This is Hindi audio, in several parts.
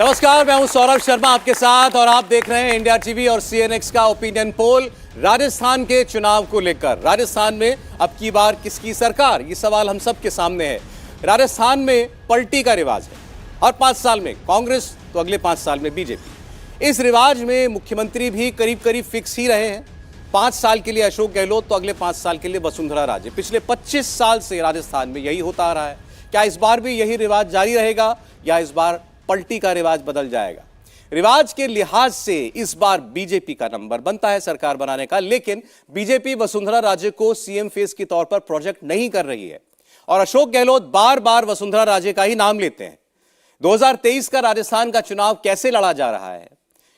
नमस्कार, मैं हूं सौरभ शर्मा आपके साथ और आप देख रहे हैं इंडिया टीवी और सीएनएक्स का ओपिनियन पोल राजस्थान के चुनाव को लेकर। राजस्थान में अब की बार किसकी सरकार, ये सवाल हम सब के सामने है। राजस्थान में पलटी का रिवाज है, हर 5 साल में कांग्रेस तो अगले 5 साल में बीजेपी। इस रिवाज में मुख्यमंत्री भी करीब करीब फिक्स ही रहे हैं। 5 साल के लिए अशोक गहलोत तो अगले 5 साल के लिए वसुंधरा राजे। पिछले 25 साल से राजस्थान में यही होता आ रहा है। क्या इस बार भी यही रिवाज जारी रहेगा या इस बार पलटी का रिवाज बदल जाएगा? रिवाज के लिहाज से इस बार बीजेपी का नंबर बनता है सरकार बनाने का, लेकिन बीजेपी वसुंधरा राजे को सीएम फेस के तौर पर प्रोजेक्ट नहीं कर रही है और अशोक गहलोत बार बार वसुंधरा राजे का ही नाम लेते हैं। 2023 का राजस्थान का चुनाव कैसे लड़ा जा रहा है?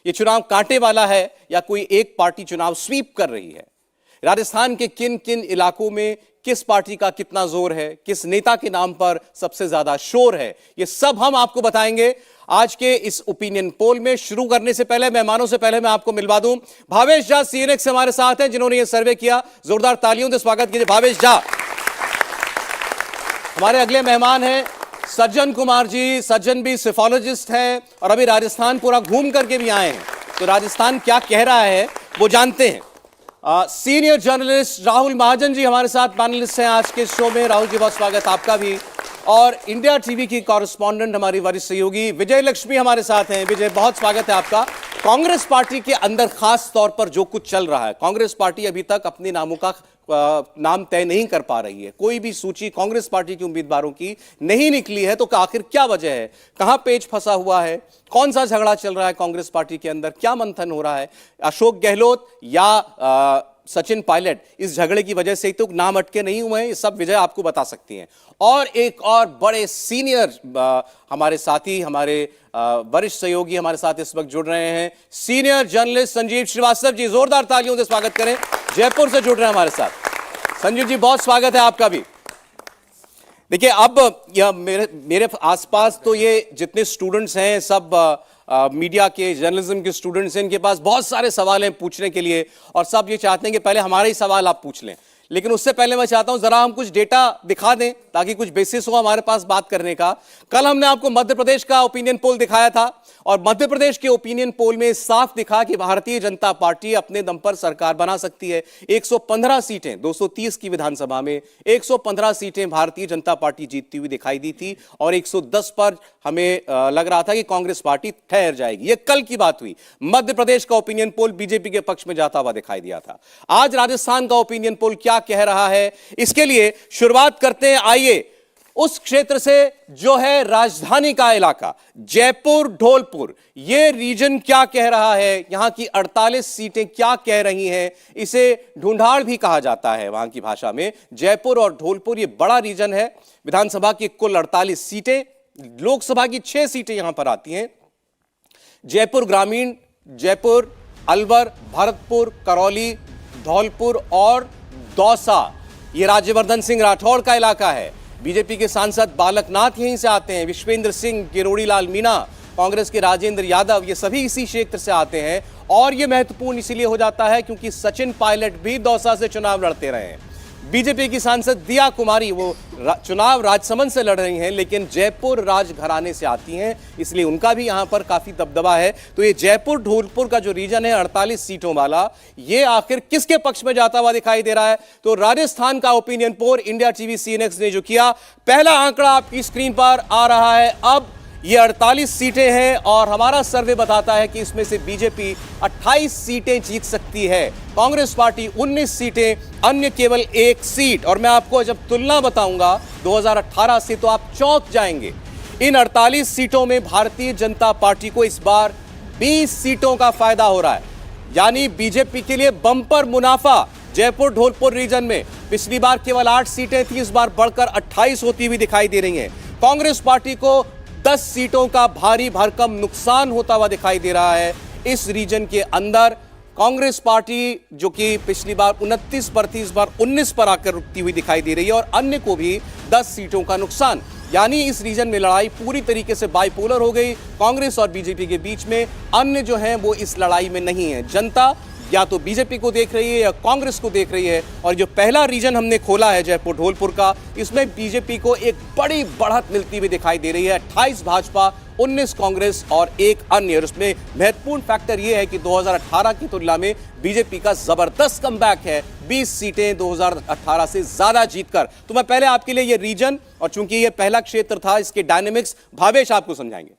यह चुनाव कांटे वाला है या कोई एक पार्टी चुनाव स्वीप कर रही है? राजस्थान के किन किन इलाकों में किस पार्टी का कितना जोर है, किस नेता के नाम पर सबसे ज्यादा शोर है, ये सब हम आपको बताएंगे आज के इस ओपिनियन पोल में। शुरू करने से पहले, मेहमानों से पहले मैं आपको मिलवा दूं भावेश झा सीएनएक्स से हमारे साथ हैं, जिन्होंने ये सर्वे किया। जोरदार तालियों से स्वागत कीजिए भावेश झा। हमारे अगले मेहमान हैं सज्जन कुमार जी। सज्जन भी सिफोलॉजिस्ट हैं और अभी राजस्थान पूरा घूम करके भी आए हैं, तो राजस्थान क्या कह रहा है वो जानते हैं। सीनियर जर्नलिस्ट राहुल महाजन जी हमारे साथ पैनलिस्ट हैं आज के शो में। राहुल जी, बहुत स्वागत आपका भी। और इंडिया टीवी की कॉरेस्पॉन्डेंट हमारी वरिष्ठ सहयोगी विजय लक्ष्मी हमारे साथ हैं। विजय, बहुत स्वागत है आपका। कांग्रेस पार्टी के अंदर खास तौर पर जो कुछ चल रहा है, कांग्रेस पार्टी अभी तक अपने नामों का नाम तय नहीं कर पा रही है। कोई भी सूची कांग्रेस पार्टी के उम्मीदवारों की नहीं निकली है, तो आखिर क्या वजह है? कहां पेच फंसा हुआ है? कौन सा झगड़ा चल रहा है कांग्रेस पार्टी के अंदर? क्या मंथन हो रहा है? अशोक गहलोत या सचिन पायलट इस झगड़े की वजह से तो नाम अटके नहीं हुए हैं? ये सब विजय आपको बता सकती हैं। और एक और बड़े सीनियर हमारे साथी, हमारे वरिष्ठ सहयोगी हमारे साथ इस वक्त जुड़ रहे हैं। सीनियर जर्नलिस्ट संजीव श्रीवास्तव जी, जोरदार तालियों से स्वागत करें। जयपुर से जुड़ रहे हैं हमारे साथ। संजीव जी, बहुत स्वागत है आपका भी। देखिए, अब मेरे आसपास तो ये जितने स्टूडेंट्स हैं सब मीडिया के, जर्नलिज्म के स्टूडेंट्स हैं। इनके पास बहुत सारे सवाल हैं पूछने के लिए और सब ये चाहते हैं कि पहले हमारे ही सवाल आप पूछ लें। लेकिन उससे पहले मैं चाहता हूं जरा हम कुछ डेटा दिखा दें ताकि कुछ बेसिस हो हमारे पास बात करने का। कल हमने आपको मध्य प्रदेश का ओपिनियन पोल दिखाया था और मध्य प्रदेश के ओपिनियन पोल में साफ दिखा कि भारतीय जनता पार्टी अपने दम पर सरकार बना सकती है। 115 सीटें 230 की विधानसभा में 115 सीटें भारतीय जनता पार्टी जीतती हुई दिखाई दी थी और 110 पर हमें लग रहा था कि कांग्रेस पार्टी ठहर जाएगी। यह कल की बात हुई। मध्य प्रदेश का ओपिनियन पोल बीजेपी के पक्ष में जाता हुआ दिखाई दिया था। आज राजस्थान का ओपिनियन पोल क्या कह रहा है, इसके लिए शुरुआत करते हैं। आइए उस क्षेत्र से जो है राजधानी का इलाका, जयपुर ढोलपुर, ये रीजन क्या कह रहा है, यहां की 48 सीटें क्या कह रही हैं। इसे ढूंढाड़ भी कहा जाता है वहां की भाषा में। जयपुर और ढोलपुर ये बड़ा रीजन है। विधानसभा की कुल 48 सीटें, लोकसभा की 6 सीटें यहां पर आती हैं। जयपुर ग्रामीण, जयपुर, अलवर, भरतपुर, करौली, धौलपुर और दौसा, ये राज्यवर्धन सिंह राठौड़ का इलाका है। बीजेपी के सांसद बालकनाथ यहीं से आते हैं, विश्वेंद्र सिंह, किरोड़ी लाल मीणा, कांग्रेस के राजेंद्र यादव, ये सभी इसी क्षेत्र से आते हैं। और ये महत्वपूर्ण इसलिए हो जाता है क्योंकि सचिन पायलट भी दौसा से चुनाव लड़ते रहे हैं। बीजेपी की सांसद दिया कुमारी वो चुनाव राजसमंद से लड़ रही हैं, लेकिन जयपुर राजघराने से आती हैं, इसलिए उनका भी यहां पर काफी दबदबा है। तो ये जयपुर ढोलपुर का जो रीजन है 48 सीटों वाला, ये आखिर किसके पक्ष में जाता हुआ दिखाई दे रहा है? तो राजस्थान का opinion poll India TV CNX ने जो किया, पहला आंकड़ा आपकी स्क्रीन पर आ रहा है। अब ये 48 सीटें हैं और हमारा सर्वे बताता है कि इसमें से बीजेपी 28 सीटें जीत सकती है, कांग्रेस पार्टी 19 सीटें, अन्य केवल 1 सीट। और मैं आपको जब तुलना बताऊंगा 2018 से तो आप चौंक जाएंगे। इन 48 सीटों में भारतीय जनता पार्टी को इस बार 20 सीटों का फायदा हो रहा है, यानी बीजेपी के लिए बंपर मुनाफा। जयपुर ढोलपुर रीजन में पिछली बार केवल 8 सीटें थी, इस बार बढ़कर 28 होती हुई दिखाई दे रही हैं। कांग्रेस पार्टी को 10 सीटों का भारी भरकम नुकसान होता हुआ दिखाई दे रहा है। इस रीजन के अंदर कांग्रेस पार्टी जो कि पिछली बार 29 पर थी, इस बार 19 पर आकर रुकती हुई दिखाई दे रही है और अन्य को भी 10 सीटों का नुकसान। यानी इस रीजन में लड़ाई पूरी तरीके से बाइपोलर हो गई कांग्रेस और बीजेपी के बीच में। अन्य जो हैं वो इस लड़ाई में नहीं है। जनता या तो बीजेपी को देख रही है या कांग्रेस को देख रही है। और जो पहला रीजन हमने खोला है जयपुर ढोलपुर का, इसमें बीजेपी को एक बड़ी बढ़त मिलती हुई दिखाई दे रही है। 28 भाजपा, 19 कांग्रेस और एक अन्य। और उसमें महत्वपूर्ण फैक्टर यह है कि 2018 की तुलना में बीजेपी का जबरदस्त कमबैक है, 20 सीटें 2018 से ज्यादा जीतकर। तो मैं पहले आपके लिए यह रीजन और चूंकि यह पहला क्षेत्र था, इसके डायनेमिक्स भावेश आपको समझाएंगे।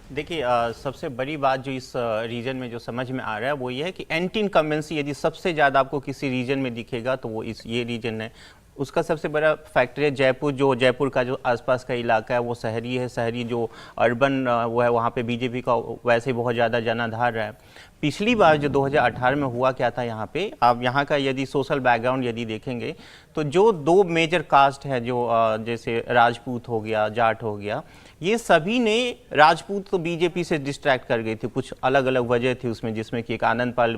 देखिए, सबसे बड़ी बात जो इस रीजन में जो समझ में आ रहा है वो ये है कि एंटी इनकम्बेंसी यदि सबसे ज़्यादा आपको किसी रीजन में दिखेगा तो वो ये रीजन है। उसका सबसे बड़ा फैक्टर है जयपुर का जो आसपास का इलाका है वो शहरी है। शहरी जो अर्बन वो है वहाँ पे बीजेपी का वैसे बहुत ज़्यादा जनाधार रहा है। पिछली बार जो 2018 में हुआ क्या था, यहाँ पे आप यहाँ का यदि सोशल बैकग्राउंड यदि देखेंगे तो जो दो मेजर कास्ट है, जो जैसे राजपूत हो गया, जाट हो गया, ये सभी ने, राजपूत तो बीजेपी से डिस्ट्रैक्ट कर गई थी, कुछ अलग अलग वजह थी उसमें, जिसमें कि एक आनंद पाल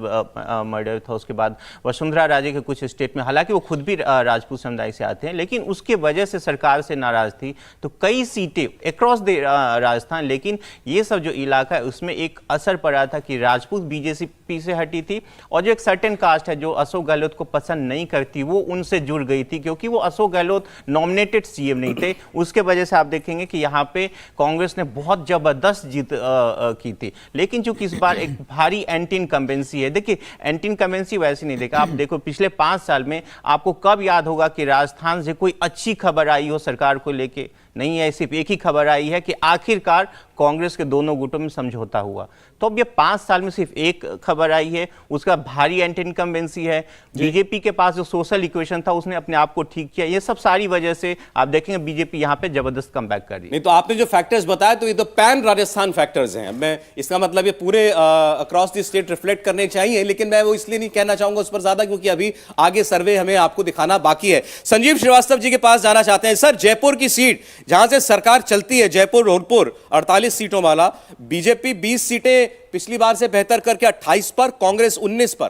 मर्डर था, उसके बाद वसुंधरा राजे के कुछ स्टेट में, हालांकि वो खुद भी राजपूत समुदाय से आते हैं, लेकिन उसके वजह से सरकार से नाराज थी, तो कई सीटें अक्रॉस द राजस्थान। लेकिन ये सब जो इलाका है उसमें एक असर पड़ा था कि राजपूत बीजेपी से हटी थी और जो एक सर्टेन कास्ट है जो अशोक गहलोत को पसंद नहीं करती वो उनसे जुड़ गई थी, क्योंकि वो अशोक गहलोत नॉमिनेटेड सीएम नहीं थे। उसके वजह से आप देखेंगे कि यहाँ पे कांग्रेस ने बहुत जबरदस्त जीत की थी। लेकिन चूंकि इस बार एक भारी एंटी इनकम्बेंसी है, देखिए एंटी इनकम्बेंसी वैसे नहीं देखा, आप देखो पिछले 5 साल में आपको कब याद होगा कि राजस्थान से कोई अच्छी खबर आई हो सरकार को लेके? नहीं है, सिर्फ एक ही खबर आई है कि आखिरकार कांग्रेस के दोनों गुटों में समझौता हुआ। तो अब ये 5 साल में सिर्फ एक खबर आई है, उसका भारी एंटी इनकम्बेंसी है। बीजेपी के पास जो सोशल इक्वेशन था उसने अपने आप को ठीक किया। ये सब सारी वजह से आप देखेंगे बीजेपी यहाँ पे जबरदस्त कमबैक कर रही है। नहीं तो आपने जो फैक्टर्स बताया तो ये तो पैन राजस्थान फैक्टर्स हैं। मैं इसका मतलब ये पूरे अक्रॉस द स्टेट रिफ्लेक्ट करने चाहिए, लेकिन मैं वो इसलिए नहीं कहना चाहूंगा उस पर ज्यादा, क्योंकि अभी आगे सर्वे हमें आपको दिखाना बाकी है। संजीव श्रीवास्तव जी के पास जाना चाहते हैं। सर, जयपुर की सीट जहां से सरकार चलती है, जयपुर ढोलपुर 48 सीटों वाला, बीजेपी 20 सीटें पिछली बार से बेहतर करके 28 पर, कांग्रेस 19 पर,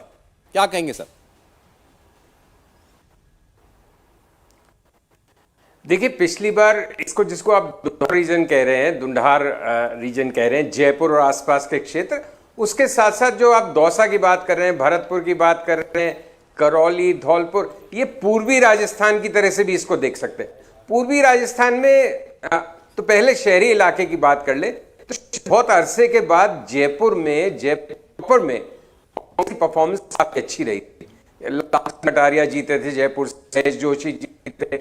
क्या कहेंगे सर? देखिए, पिछली बार इसको, जिसको आप दुंधार रीजन कह रहे हैं, दुंधार रीजन कह रहे हैं, जयपुर और आसपास के क्षेत्र, उसके साथ साथ जो आप दौसा की बात कर रहे हैं, भरतपुर की बात कर रहे हैं, करौली, धौलपुर, ये पूर्वी राजस्थान की तरह से भी इसको देख सकते हैं। पूर्वी राजस्थान में तो पहले शहरी इलाके की बात कर ले तो बहुत अरसे के बाद जयपुर में परफॉर्मेंस काफी अच्छी रही थी। कटारिया जीते थे जयपुर से, जोशी जीते,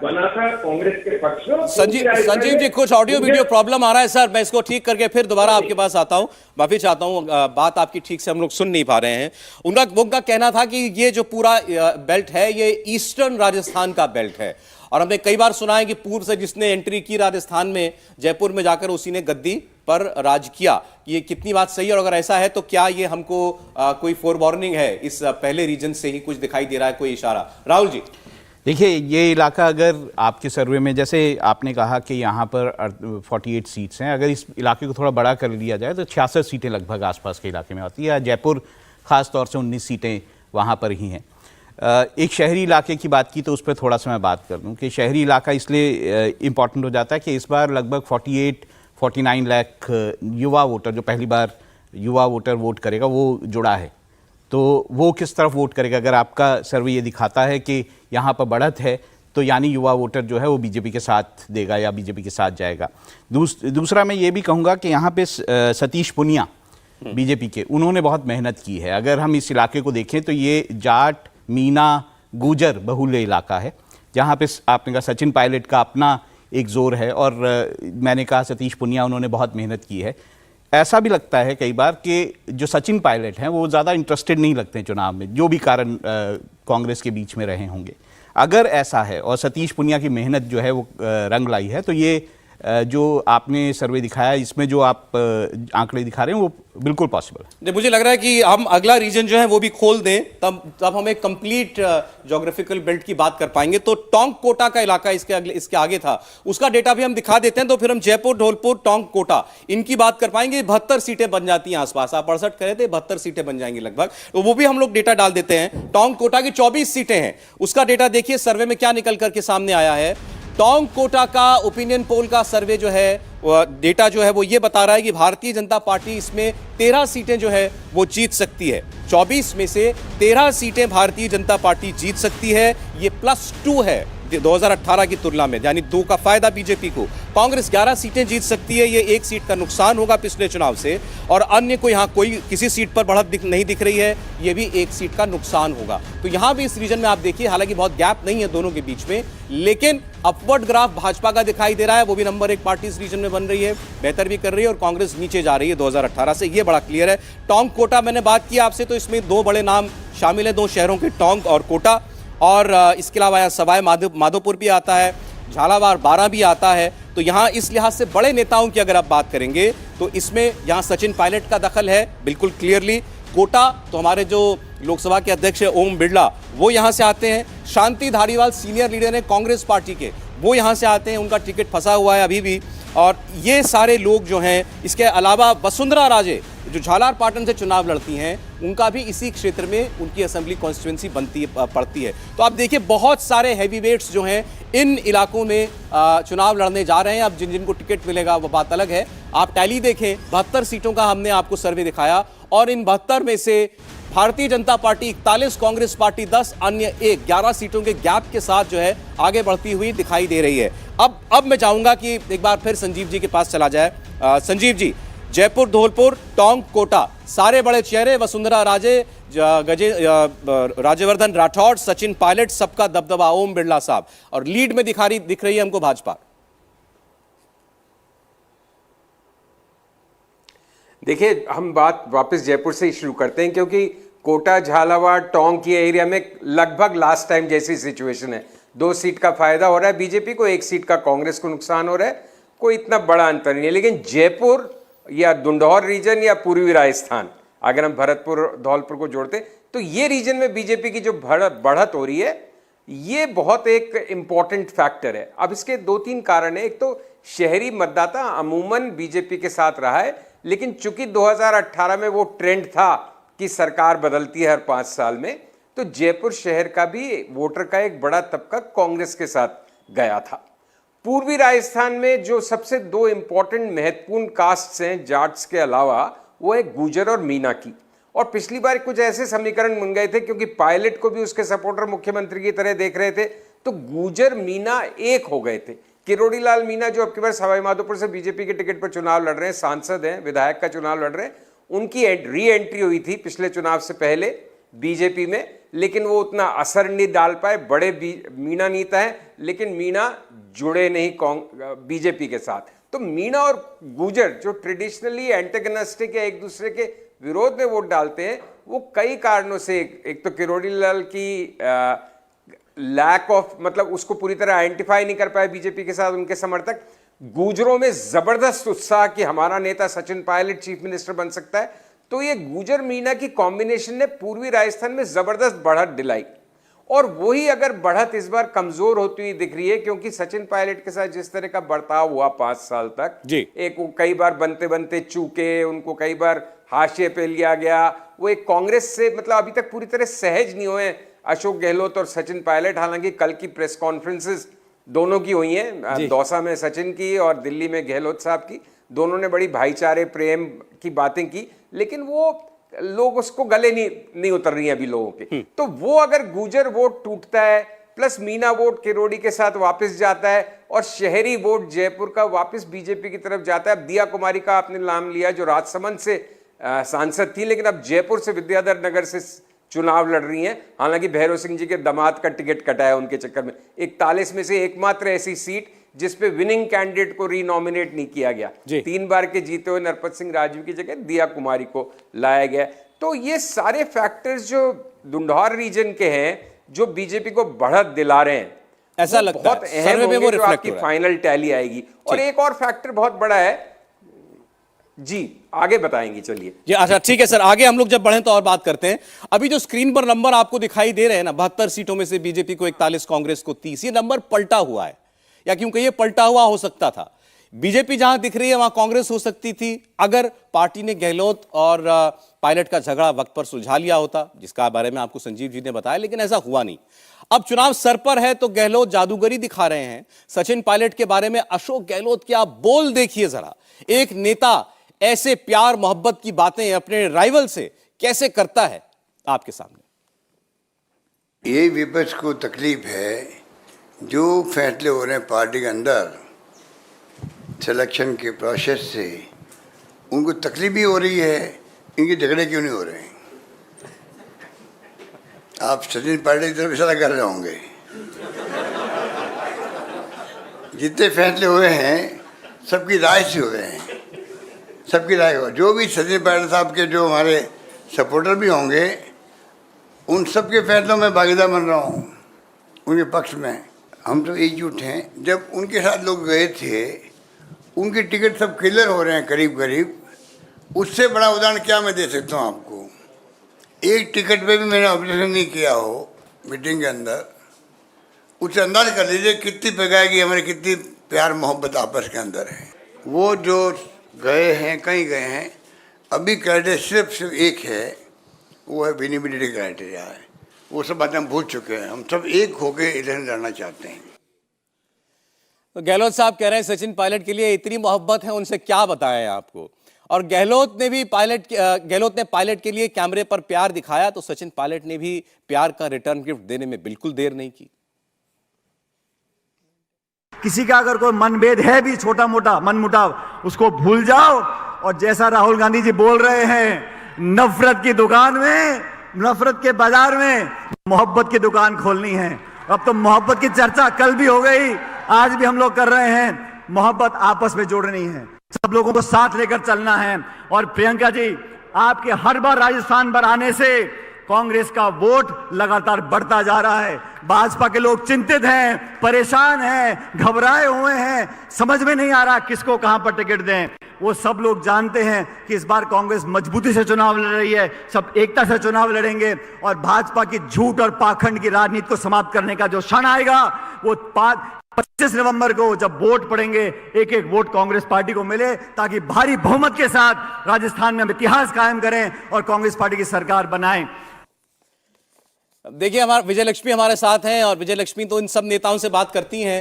कांग्रेस के पक्ष में। संजीव जी, कुछ ऑडियो वीडियो प्रॉब्लम आ रहा है सर, मैं इसको ठीक करके फिर दोबारा आपके पास आता हूं। माफी चाहता हूं, बात आपकी ठीक से हम लोग सुन नहीं पा रहे हैं। उनका कहना था कि ये जो पूरा बेल्ट है ये ईस्टर्न राजस्थान का बेल्ट है, और हमने कई बार सुना है कि पूर्व से जिसने एंट्री की राजस्थान में, जयपुर में जाकर उसी ने गद्दी पर राज किया। ये कितनी बात सही है, और अगर ऐसा है तो क्या ये हमको कोई फोरवार्निंग है, इस पहले रीजन से ही कुछ दिखाई दे रहा है, कोई इशारा? राहुल जी, देखिए, ये इलाका अगर आपके सर्वे में, जैसे आपने कहा कि यहाँ पर 48 सीट्स हैं, अगर इस इलाके को थोड़ा बड़ा कर लिया जाए तो 66 सीटें लगभग आसपास के इलाके में आती है। जयपुर खास तौर से 19 सीटें वहाँ पर ही हैं। एक शहरी इलाके की बात की तो उस पर थोड़ा सा मैं बात कर दूं कि शहरी इलाका इसलिए इम्पॉर्टेंट हो जाता है कि इस बार लगभग 48-49 लाख युवा वोटर, जो पहली बार युवा वोटर वोट करेगा, वो जुड़ा है। तो वो किस तरफ वोट करेगा? अगर आपका सर्वे ये दिखाता है कि यहाँ पर बढ़त है तो यानी युवा वोटर जो है वो बीजेपी के साथ देगा या बीजेपी के साथ जाएगा। दूसरा मैं ये भी कहूँगा कि यहाँ पे सतीश पुनिया बीजेपी के, उन्होंने बहुत मेहनत की है। अगर हम इस इलाके को देखें तो ये जाट, मीना, गुजर बहुल्य इलाका है, जहाँ पे आपने कहा सचिन पायलट का अपना एक जोर है, और मैंने कहा सतीश पुनिया, उन्होंने बहुत मेहनत की है। ऐसा भी लगता है कई बार कि जो सचिन पायलट हैं वो ज़्यादा इंटरेस्टेड नहीं लगते हैं चुनाव में, जो भी कारण कांग्रेस के बीच में रहे होंगे। अगर ऐसा है और सतीश पुनिया की मेहनत जो है वो रंग लाई है, तो ये जो आपने सर्वे दिखाया, इसमें जो आप आंकड़े दिखा रहे हैं वो बिल्कुल पॉसिबल है। मुझे लग रहा है कि हम अगला रीजन जो है वो भी खोल दें, तब हम एक कंप्लीट ज्योग्राफिकल बेल्ट की बात कर पाएंगे। तो टोंक कोटा का इलाका इसके आगे था, उसका डेटा भी हम दिखा देते हैं, तो फिर हम जयपुर, ढोलपुर, टोंक कोटा इनकी बात कर पाएंगे। 72 सीटें बन जाती हैं आसपास, आप 68 करे थे, 72 सीटें बन जाएंगी लगभग, तो वो भी हम लोग डेटा डाल देते हैं। टोंक कोटा की 24 सीटें हैं, उसका डेटा देखिए सर्वे में क्या निकल करके सामने आया है। टोंक कोटा का ओपिनियन पोल का सर्वे जो है डेटा जो है वो ये बता रहा है कि भारतीय जनता पार्टी इसमें 13 सीटें जो है वो जीत सकती है। 24 में से 13 सीटें भारतीय जनता पार्टी जीत सकती है। ये +2 है 2018 की तुलना में, यानी 2 का फायदा बीजेपी को। कांग्रेस 11 सीटें जीत सकती है, ये 1 सीट का नुकसान होगा पिछले चुनाव से, और अन्य को यहाँ कोई किसी सीट पर बढ़त नहीं दिख रही है, ये भी 1 सीट का नुकसान होगा। तो यहाँ भी इस रीजन में आप देखिए, हालांकि बहुत गैप नहीं है दोनों के बीच में, लेकिन अपवर्ड ग्राफ भाजपा का दिखाई दे रहा है। वो भी नंबर 1 पार्टी इस रीजन में बन रही है, बेहतर भी कर रही है, और कांग्रेस नीचे जा रही है 2018 से, ये बड़ा क्लियर है। टोंक कोटा मैंने बात की आपसे, तो इसमें 2 बड़े नाम शामिल है, 2 शहरों के, टोंक और कोटा, और इसके अलावा यहाँ सवाई माधोपुर भी आता है, झालावाड़ बारां भी आता है। तो यहाँ इस लिहाज से बड़े नेताओं की अगर आप बात करेंगे तो इसमें यहाँ सचिन पायलट का दखल है बिल्कुल क्लियरली। कोटा तो हमारे जो लोकसभा के अध्यक्ष है ओम बिरला, वो यहाँ से आते हैं। शांति धारीवाल सीनियर लीडर हैं कांग्रेस पार्टी के, वो यहाँ से आते हैं, उनका टिकट फंसा हुआ है अभी भी। और ये सारे लोग जो हैं, इसके अलावा वसुंधरा राजे जो झालार पाटन से चुनाव लड़ती हैं, उनका भी इसी क्षेत्र में उनकी असेंबली कॉन्स्टिट्यूंसी पड़ती है। तो आप देखिए बहुत सारे हैवीवेट्स जो हैं इन इलाकों में चुनाव लड़ने जा रहे हैं। अब जिनको टिकट मिलेगा वो बात अलग है। आप टैली देखें, 72 सीटों का हमने आपको सर्वे दिखाया, और इन 72 में से भारतीय जनता पार्टी 41, कांग्रेस पार्टी 10, अन्य 11 सीटों के गैप के साथ जो है आगे बढ़ती हुई दिखाई दे रही है। अब मैं चाहूंगा कि एक बार फिर संजीव जी के पास चला जाए। संजीव जी, जयपुर, धौलपुर, टोंक, कोटा, सारे बड़े चेहरे, वसुंधरा राजे, राज्यवर्धन राठौड़, सचिन पायलट, सबका दबदबा, ओम बिरला साहब, और लीड में दिख रही है हमको भाजपा। देखिए, हम बात वापस जयपुर से ही शुरू करते हैं, क्योंकि कोटा, झालावाड़, टोंक ये एरिया में लगभग लास्ट टाइम जैसी सिचुएशन है। 2 सीट का फायदा हो रहा है बीजेपी को, 1 सीट का कांग्रेस को नुकसान हो रहा है। कोई इतना बड़ा अंतर नहीं है। लेकिन जयपुर या दुंडौर रीजन या पूर्वी राजस्थान, अगर हम भरतपुर धौलपुर को जोड़ते, तो ये रीजन में बीजेपी की जो बढ़त हो रही है, ये बहुत एक इंपॉर्टेंट फैक्टर है। अब इसके 2-3 कारण है। एक तो शहरी मतदाता अमूमन बीजेपी के साथ रहा है, लेकिन चूंकि 2018 में वो ट्रेंड था कि सरकार बदलती है हर 5 साल में, तो जयपुर शहर का भी वोटर का एक बड़ा तबका कांग्रेस के साथ गया था। पूर्वी राजस्थान में जो सबसे 2 इंपॉर्टेंट महत्वपूर्ण कास्ट्स हैं जाट्स के अलावा, वो है गुर्जर और मीना की। और पिछली बार कुछ ऐसे समीकरण बन गए थे, क्योंकि पायलट को भी उसके सपोर्टर मुख्यमंत्री की तरह देख रहे थे, तो गुर्जर मीना एक हो गए थे। किरोड़ी लाल मीना जो अब की बार सवाई माधोपुर से बीजेपी के टिकट पर चुनाव लड़ रहे हैं, सांसद हैं, विधायक का चुनाव लड़ रहे हैं, उनकी री एंट्री हुई थी पिछले चुनाव से पहले बीजेपी में, लेकिन वो उतना असर नहीं डाल पाए। बड़े मीना नीता है, लेकिन मीना जुड़े नहीं बीजेपी के साथ। तो मीना और गुर्जर जो ट्रेडिशनली एंटेगनिस्टिक या एक दूसरे के विरोध में वोट डालते हैं, वो कई कारणों से, एक तो किरोड़ी लाल की लैक ऑफ, मतलब उसको पूरी तरह आइडेंटिफाई नहीं कर पाए बीजेपी के साथ उनके समर्थक। गुर्जरों में जबरदस्त उत्साह कि हमारा नेता सचिन पायलट चीफ मिनिस्टर बन सकता है। तो ये गुर्जर मीना की कॉम्बिनेशन ने पूर्वी राजस्थान में जबरदस्त बढ़त दिलाई, और वही अगर बढ़त इस बार कमजोर होती हुई दिख रही है, क्योंकि सचिन पायलट के साथ जिस तरह का बर्ताव हुआ 5 साल तक, एक वो कई बार बनते बनते चूके, उनको कई बार हाशिए पे लिया गया, वो एक कांग्रेस से मतलब अभी तक पूरी तरह सहज नहीं हुए अशोक गहलोत और सचिन पायलट। हालांकि कल की प्रेस कॉन्फ्रेंसेस दोनों की हुई हैं, दौसा में सचिन की और दिल्ली में गहलोत साहब की, दोनों ने बड़ी भाईचारे प्रेम की बातें की, लेकिन वो लोग उसको गले नहीं उतर रही हैं अभी लोगों के। तो वो अगर गुर्जर वोट टूटता है, प्लस मीना वोट किरोड़ी के साथ वापस जाता है, और शहरी वोट जयपुर का वापस बीजेपी की तरफ जाता है। अब दिया कुमारी का आपने नाम लिया, जो राजसमंद से सांसद थी, लेकिन अब जयपुर से विद्याधर नगर से चुनाव लड़ रही हैं। हालांकि भैरव सिंह जी के दामाद का टिकट कटा है उनके चक्कर में। 41 में से एकमात्र ऐसी सीट जिस पे विनिंग कैंडिडेट को रीनॉमिनेट नहीं किया गया। 3 बार के जीते हुए नरपत सिंह राजवी की जगह दिया कुमारी को लाया गया। तो ये सारे फैक्टर्स जो दुंडौर रीजन के हैं, जो बीजेपी को बढ़त दिला रहे हैं, ऐसा लगता है बहुत अहम होंगे जो आपकी फाइनल टैली आएगी। और एक और फैक्टर बहुत बड़ा है जी, आगे बताएंगे, चलिए जी। अच्छा ठीक है सर, आगे हम लोग जब बढ़ें तो और बात करते हैं। अभी जो स्क्रीन पर नंबर आपको दिखाई दे रहे हैं ना, 72 सीटों में से बीजेपी को 41, कांग्रेस को 30, ये नंबर पलटा हुआ है, या क्योंकि ये पलटा हुआ हो सकता था। बीजेपी जहां दिख रही है वहां कांग्रेस हो सकती थी अगर पार्टी ने गहलोत और पायलट का झगड़ा वक्त पर सुलझा लिया होता, जिसका बारे में आपको संजीव जी ने बताया, लेकिन ऐसा हुआ नहीं। अब चुनाव सर पर है तो गहलोत जादूगरी दिखा रहे हैं। सचिन पायलट के बारे में अशोक गहलोत के आप बोल देखिए जरा। एक नेता ऐसे प्यार मोहब्बत की बातें अपने राइवल से कैसे करता है, आपके सामने। ये विपक्ष को तकलीफ है जो फैसले हो रहे हैं पार्टी के अंदर सिलेक्शन के प्रोसेस से, उनको तकलीफ भी हो रही है, इनके झगड़े क्यों नहीं हो रहे हैं। आप सचिन पायलट की तरफ इशारा कर रहे होंगे। जितने फैसले हुए हैं सबकी राय से हुए हैं, सबकी राय हो। जो भी सचिन पायलट साहब के जो हमारे सपोर्टर भी होंगे, उन सब के फैसलों में भागीदार बन रहा हूँ, उनके पक्ष में। हम तो एकजुट हैं। जब उनके साथ लोग गए थे, उनके टिकट सब क्लियर हो रहे हैं करीब करीब। उससे बड़ा उदाहरण क्या मैं दे सकता हूँ आपको। एक टिकट पे भी मैंने ऑब्जेक्शन नहीं किया हो मीटिंग के अंदर। उससे अंदाज कर लीजिए कितनी प्रकार की हमारी कितनी प्यार मोहब्बत आपस के अंदर है। वो जो गए हैं, कहीं गए हैं, अभी क्राइटेरिया सिर्फ एक है, वो है विनिबिलिटी क्राइटेरिया है। वो सब बातें हम भूल चुके हैं। हम सब एक होकर इलेक्शन लड़ना चाहते हैं। तो गहलोत साहब कह रहे हैं सचिन पायलट के लिए इतनी मोहब्बत है, उनसे क्या बताएं आपको। और गहलोत ने पायलट के लिए कैमरे पर प्यार दिखाया, तो सचिन पायलट ने भी प्यार का रिटर्न गिफ्ट देने में बिल्कुल देर नहीं की। किसी का अगर कोई मनभेद है भी, छोटा मोटा मनमुटाव, उसको भूल जाओ। और जैसा राहुल गांधी जी बोल रहे हैं, नफरत की दुकान में, नफरत के बाजार में मोहब्बत की दुकान खोलनी है। अब तो मोहब्बत की चर्चा कल भी हो गई, आज भी हम लोग कर रहे हैं। मोहब्बत आपस में जोड़नी है, सब लोगों को साथ लेकर चलना है। और प्रियंका जी, आपके हर बार राजस्थान पर आने से कांग्रेस का वोट लगातार बढ़ता जा रहा है। भाजपा के लोग चिंतित हैं, परेशान हैं, घबराए हुए हैं, समझ में नहीं आ रहा किसको कहां पर टिकट दें। वो सब लोग जानते हैं कि इस बार कांग्रेस मजबूती से चुनाव लड़ रही है, सब एकता से चुनाव लड़ेंगे। और भाजपा की झूठ और पाखंड की राजनीति को समाप्त करने का जो क्षण आएगा, वो 25 नवंबर को जब वोट पड़ेंगे, एक एक वोट कांग्रेस पार्टी को मिले, ताकि भारी बहुमत के साथ राजस्थान में हम इतिहास कायम करें और कांग्रेस पार्टी की सरकार बनाएं। देखिए, हमारा विजय लक्ष्मी हमारे साथ हैं और विजय लक्ष्मी तो इन सब नेताओं से बात करती हैं।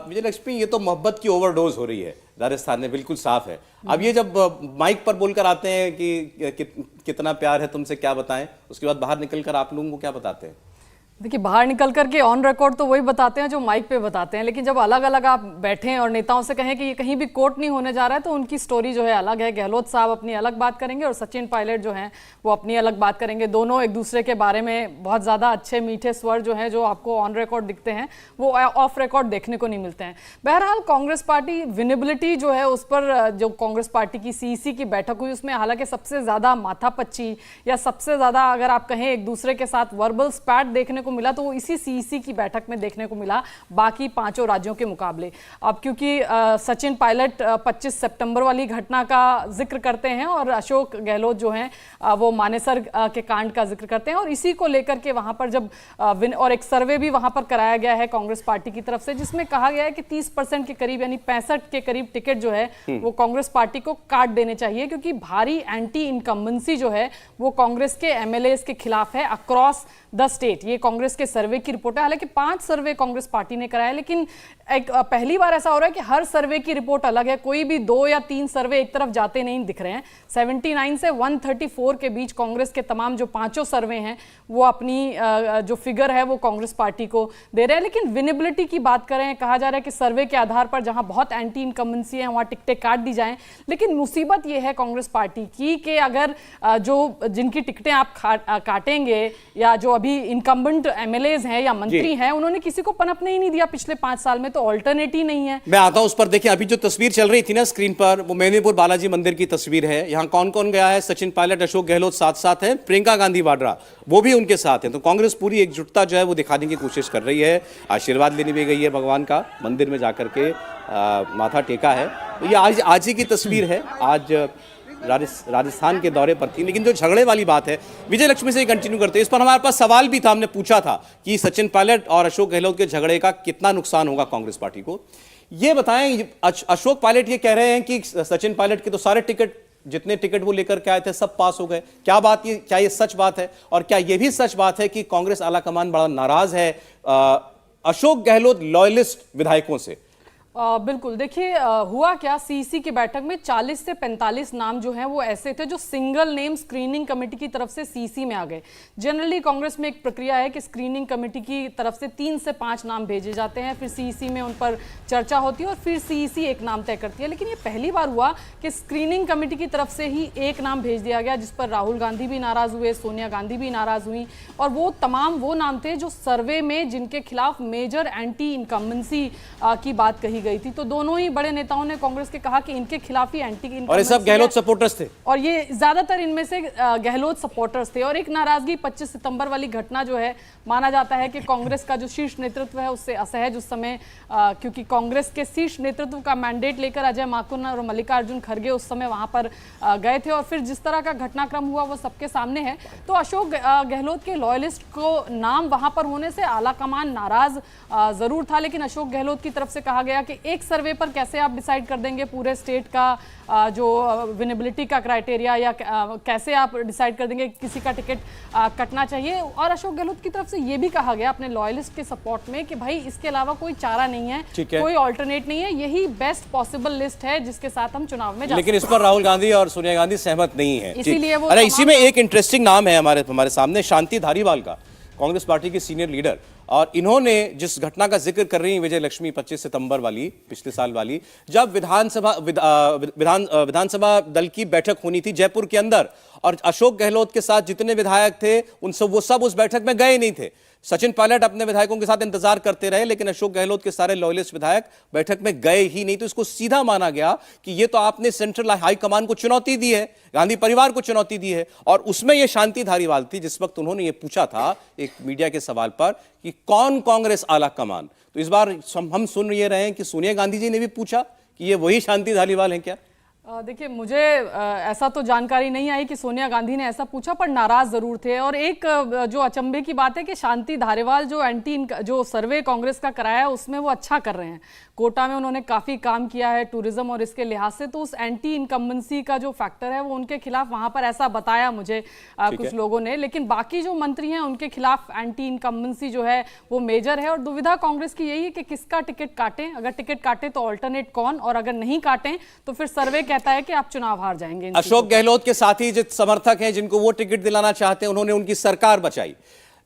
विजय लक्ष्मी, ये तो मोहब्बत की ओवरडोज हो रही है राजस्थान में, बिल्कुल साफ है। अब ये जब माइक पर बोलकर आते हैं कि कितना प्यार है तुमसे, क्या बताएं, उसके बाद बाहर निकलकर आप लोगों को क्या बताते हैं? देखिए, बाहर निकल करके ऑन रिकॉर्ड तो वही बताते हैं जो माइक पे बताते हैं, लेकिन जब अलग अलग आप बैठें और नेताओं से कहें कि ये कहीं भी कोर्ट नहीं होने जा रहा है, तो उनकी स्टोरी जो है अलग है। गहलोत साहब अपनी अलग बात करेंगे और सचिन पायलट जो हैं वो अपनी अलग बात करेंगे। दोनों एक दूसरे के बारे में बहुत ज़्यादा अच्छे मीठे स्वर जो हैं, जो आपको ऑन रिकॉर्ड दिखते हैं, वो ऑफ रिकॉर्ड देखने को नहीं मिलते हैं। बहरहाल, कांग्रेस पार्टी विनेबिलिटी जो है, उस पर जो कांग्रेस पार्टी की सीईसी की बैठक हुई, उसमें हालांकि सबसे ज़्यादा माथापच्ची या सबसे ज़्यादा अगर आप कहें एक दूसरे के साथ वर्बल स्पैट देखने को मिला, तो वो इसी सीईसी की बैठक में देखने को मिला, बाकी पांचों राज्यों के मुकाबले। अब क्योंकि सचिन पायलट 25 सितंबर वाली घटना का जिक्र करते हैं और अशोक गहलोत जो हैं वो मानेसर के कांड का जिक्र करते हैं, और इसी को लेकर के वहां पर जब और एक सर्वे भी वहां पर कराया गया है कांग्रेस पार्टी की तरफ से, जिसमें कहा गया है कि 30% के करीब, यानी 65 के करीब टिकट जो है वो कांग्रेस पार्टी को काट देने चाहिए, क्योंकि भारी एंटी इनकम्बेंसी जो है वो कांग्रेस के एमएलएस के खिलाफ है अक्रॉस द स्टेट। ये कांग्रेस के सर्वे की रिपोर्ट है। हालांकि 5 सर्वे कांग्रेस पार्टी ने कराया, लेकिन एक पहली बार ऐसा हो रहा है कि हर सर्वे की रिपोर्ट अलग है। कोई भी 2 या 3 सर्वे एक तरफ जाते नहीं दिख रहे हैं। 79 से 134 के बीच कांग्रेस के तमाम जो 5 सर्वे हैं वो अपनी जो फिगर है वो कांग्रेस पार्टी को दे रहे हैं। लेकिन विनेबिलिटी की बात करें, कहा जा रहा है कि सर्वे के आधार पर जहां बहुत एंटी इनकम्बेंसी है वहां टिकटें काट दी जाएं। लेकिन मुसीबत यह है कांग्रेस पार्टी की कि अगर जो जिनकी टिकटें आप काटेंगे, या जो अभी इनकम्बेंट एमएलएज हैं या मंत्री हैं, उन्होंने किसी को पनपने ही नहीं दिया पिछले 5 साल में, तो ऑल्टरनेट ही नहीं है। मैं आता हूं उस पर। देखिए, अभी जो तस्वीर चल रही थी ना स्क्रीन पर, वो मेदिनीपुर बालाजी मंदिर की तस्वीर है। यहाँ कौन कौन गया है? सचिन पायलट, अशोक गहलोत साथ साथ हैं, प्रियंका गांधी वाड्रा वो भी उनके साथ हैं। तो कांग्रेस पूरी एकजुटता जो है वो दिखाने की कोशिश कर रही है। आशीर्वाद लेने भी गई है भगवान का, मंदिर में जाकर के माथा टेका है। तो ये आज ही की तस्वीर है। आज राजस्थान के दौरे पर थी। लेकिन जो झगड़े वाली बात है, विजय लक्ष्मी से कंटिन्यू करते हैं। इस पर हमारे पास सवाल भी था, हमने पूछा था कि सचिन पायलट और अशोक गहलोत के झगड़े का कितना नुकसान होगा कांग्रेस पार्टी को। ये बताएं, अशोक पायलट ये कह रहे हैं कि सचिन पायलट के तो सारे टिकट, जितने टिकट वो लेकर के आए थे सब पास हो गए। क्या ये सच बात है? और क्या ये भी सच बात है कि कांग्रेस आलाकमान बड़ा नाराज है अशोक गहलोत लॉयलिस्ट विधायकों से? बिल्कुल, देखिए हुआ क्या, सीईसी की बैठक में 40 से 45 नाम जो हैं वो ऐसे थे जो सिंगल नेम स्क्रीनिंग कमेटी की तरफ से सीईसी में आ गए। जनरली कांग्रेस में एक प्रक्रिया है कि स्क्रीनिंग कमेटी की तरफ से 3 से 5 नाम भेजे जाते हैं, फिर सीईसी में उन पर चर्चा होती है और फिर सीईसी एक नाम तय करती है। लेकिन ये पहली बार हुआ कि स्क्रीनिंग कमेटी की तरफ से ही एक नाम भेज दिया गया, जिस पर राहुल गांधी भी नाराज हुए, सोनिया गांधी भी नाराज हुई, और वो तमाम वो नाम थे जो सर्वे में जिनके खिलाफ मेजर एंटी इनकम्बेंसी की बात कही गई थी। तो दोनों ही बड़े नेताओं ने कांग्रेस के कहा कि इनके खिलाफ ही एंटी इनकम्बेंसी, और ये सब गहलोत सपोर्टर्स थे, और ये ज्यादातर इनमें से गहलोत सपोर्टर्स थे। और एक नाराजगी 25 सितंबर वाली घटना जो है, माना जाता है कि कांग्रेस का जो शीर्ष नेतृत्व है उससे असहज उस समय, क्योंकि कांग्रेस के शीर्ष नेतृत्व का मैंडेट लेकर अजय माकन और मल्लिकार्जुन खड़गे उस समय वहां पर गए थे, और फिर जिस तरह का घटनाक्रम हुआ वो सबके सामने है। तो अशोक गहलोत के लॉयलिस्ट को नाम वहां पर होने से आलाकमान नाराज जरूर था, लेकिन अशोक गहलोत की तरफ से कहा गया कि एक सर्वे पर कैसे आप डिसाइड कर देंगे पूरे स्टेट का जो विनेबिलिटी का क्राइटेरिया, या कैसे आप डिसाइड कर देंगे किसी का टिकट कटना चाहिए। और अशोक गहलोत की तरफ से ये भी कहा गया अपने लॉयलिस्ट के सपोर्ट में कि भाई इसके अलावा कोई चारा नहीं है, कोई ऑल्टरनेट नहीं है, यही बेस्ट पॉसिबल लिस्ट है जिसके साथ हम चुनाव में जा। लेकिन इस पर राहुल गांधी और सोनिया गांधी सहमत नहीं है, इसीलिए वो अरे इसी में एक इंटरेस्टिंग नाम है हमारे सामने, शांति धारीवाल का, कांग्रेस पार्टी की सीनियर लीडर। और इन्होंने जिस घटना का जिक्र कर रही है विजय लक्ष्मी 25 सितंबर वाली, पिछले साल वाली, जब विधानसभा दल की बैठक होनी थी जयपुर के अंदर, और अशोक गहलोत के साथ जितने विधायक थे वो सब उस बैठक में गए नहीं थे। सचिन पायलट अपने विधायकों के साथ इंतजार करते रहे, लेकिन अशोक गहलोत के सारे लॉयलिस्ट विधायक बैठक में गए ही नहीं। तो इसको सीधा माना गया कि ये तो आपने सेंट्रल हाईकमान को चुनौती दी है, गांधी परिवार को चुनौती दी है। और उसमें ये शांति धारीवाल थी जिस वक्त उन्होंने ये पूछा था एक मीडिया के सवाल पर कि कौन कांग्रेस आला कमान। तो इस बार हम सुन ये रहे हैं कि सोनिया गांधी जी ने भी पूछा कि ये वही शांति धारीवाल हैं क्या? देखिए, मुझे ऐसा तो जानकारी नहीं आई कि सोनिया गांधी ने ऐसा पूछा, पर नाराज जरूर थे। और एक जो अचंभे की बात है कि शांति धारीवाल जो सर्वे कांग्रेस का कराया है उसमें वो अच्छा कर रहे हैं। कोटा में उन्होंने काफी काम किया है टूरिज्म और इसके लिहाज से, तो उस एंटी इनकम्बेंसी का जो फैक्टर है वो उनके खिलाफ वहां पर ऐसा बताया मुझे कुछ लोगों ने। लेकिन बाकी जो मंत्री हैं उनके खिलाफ एंटी इनकम्बेंसी जो है वो मेजर है। और दुविधा कांग्रेस की यही है कि किसका टिकट काटें, अगर टिकट काटे तो ऑल्टरनेट कौन, और अगर नहीं काटें तो फिर सर्वे कहता है कि आप चुनाव हार जाएंगे। अशोक गहलोत के साथी जो समर्थक हैं जिनको वो टिकट दिलाना चाहते हैं, उन्होंने उनकी सरकार बचाई।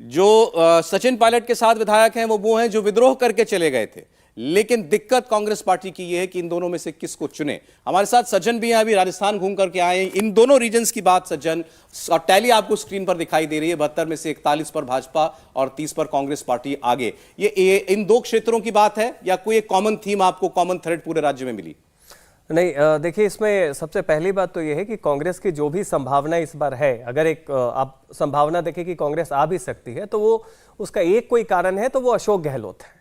जो सचिन पायलट के साथ विधायक हैं वो हैं जो विद्रोह करके चले गए थे। लेकिन दिक्कत कांग्रेस पार्टी की यह है कि इन दोनों में से किसको चुने। हमारे साथ सज्जन भी हैं, अभी राजस्थान घूम करके आए। इन दोनों रीजन्स की बात सज्जन, और टैली आपको स्क्रीन पर दिखाई दे रही है, 72 में से 41 पर भाजपा और 30 पर कांग्रेस पार्टी आगे। ये इन दो क्षेत्रों की बात है या कोई एक कॉमन थीम आपको, कॉमन थ्रेड पूरे राज्य में मिली? नहीं, देखिए इसमें सबसे पहली बात तो यह है कि कांग्रेस की जो भी संभावना इस बार है, अगर एक आप संभावना देखें कि कांग्रेस आ भी सकती है, तो वो उसका एक कोई कारण है तो वो अशोक गहलोत है।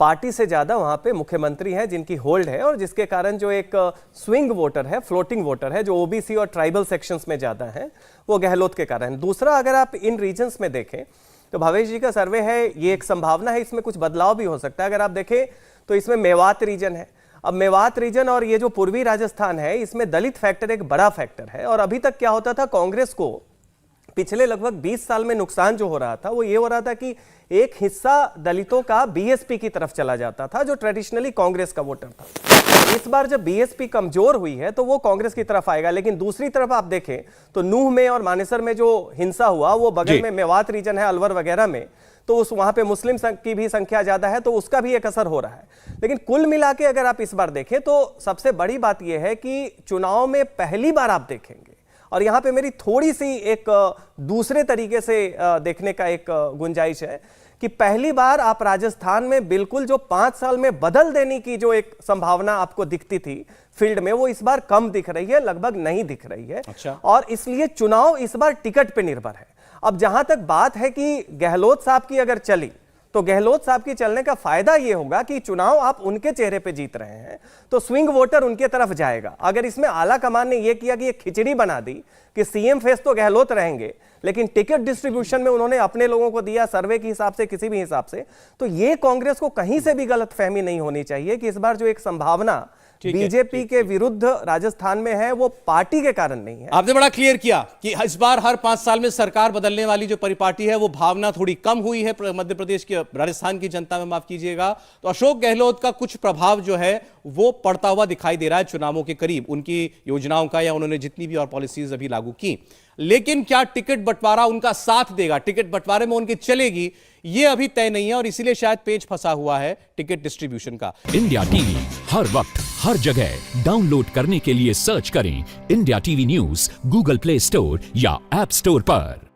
पार्टी से ज्यादा वहां पे मुख्यमंत्री हैं जिनकी होल्ड है, और जिसके कारण जो एक स्विंग वोटर है, फ्लोटिंग वोटर है, जो ओबीसी और ट्राइबल सेक्शंस में ज्यादा है, वो गहलोत के कारण। दूसरा, अगर आप इन रीजन्स में देखें तो भावेश जी का सर्वे है, ये एक संभावना है, इसमें कुछ बदलाव भी हो सकता है। अगर आप देखें तो इसमें मेवात रीजन है। अब मेवात रीजन और ये जो पूर्वी राजस्थान है, इसमें दलित फैक्टर एक बड़ा फैक्टर है। और अभी तक क्या होता था, कांग्रेस को पिछले लगभग 20 साल में नुकसान जो हो रहा था वो ये हो रहा था कि एक हिस्सा दलितों का बीएसपी की तरफ चला जाता था, जो ट्रेडिशनली कांग्रेस का वोटर था। इस बार जब बीएसपी कमजोर हुई है तो वो कांग्रेस की तरफ आएगा। लेकिन दूसरी तरफ आप देखें तो नूह में और मानेसर में जो हिंसा हुआ, वो बगल में मेवात रीजन है, अलवर वगैरह में, तो उस वहां पे मुस्लिम की भी संख्या ज्यादा है, तो उसका भी एक असर हो रहा है। लेकिन कुल मिला के अगर आप इस बार देखें तो सबसे बड़ी बात यह है कि चुनाव में पहली बार आप देखेंगे, और यहां पे मेरी थोड़ी सी एक दूसरे तरीके से देखने का एक गुंजाइश है कि पहली बार आप राजस्थान में बिल्कुल जो 5 साल में बदल देने की जो एक संभावना आपको दिखती थी फील्ड में, वो इस बार कम दिख रही है, लगभग नहीं दिख रही है। अच्छा। और इसलिए चुनाव इस बार टिकट पे निर्भर है। अब जहां तक बात है कि गहलोत साहब की अगर चली तो गहलोत साहब की चलने का फायदा यह होगा कि चुनाव आप उनके चेहरे पे जीत रहे हैं तो स्विंग वोटर उनके तरफ जाएगा। अगर इसमें आला कमान ने यह किया कि एक खिचड़ी बना दी कि सीएम फेस तो गहलोत रहेंगे लेकिन टिकट डिस्ट्रीब्यूशन में उन्होंने अपने लोगों को दिया, सर्वे के हिसाब से, किसी भी हिसाब से, तो ये कांग्रेस को कहीं से भी गलतफहमी नहीं होनी चाहिए कि इस बार जो एक संभावना बीजेपी के विरुद्ध राजस्थान में है वो पार्टी के कारण नहीं है। आपने बड़ा क्लियर किया कि इस बार हर 5 साल में सरकार बदलने वाली जो परिपाटी है वो भावना थोड़ी कम हुई है मध्य प्रदेश की, राजस्थान की जनता में, माफ कीजिएगा। तो अशोक गहलोत का कुछ प्रभाव जो है वो पड़ता हुआ दिखाई दे रहा है चुनावों के करीब, उनकी योजनाओं का या उन्होंने जितनी भी और पॉलिसीज अभी लागू की। लेकिन क्या टिकट बंटवारा उनका साथ देगा, टिकट बंटवारे में उनकी चलेगी, ये अभी तय नहीं है और इसीलिए शायद पेच फंसा हुआ है टिकट डिस्ट्रीब्यूशन का। इंडिया टीवी हर वक्त हर जगह डाउनलोड करने के लिए सर्च करें India TV news Google play store या ऐप स्टोर पर।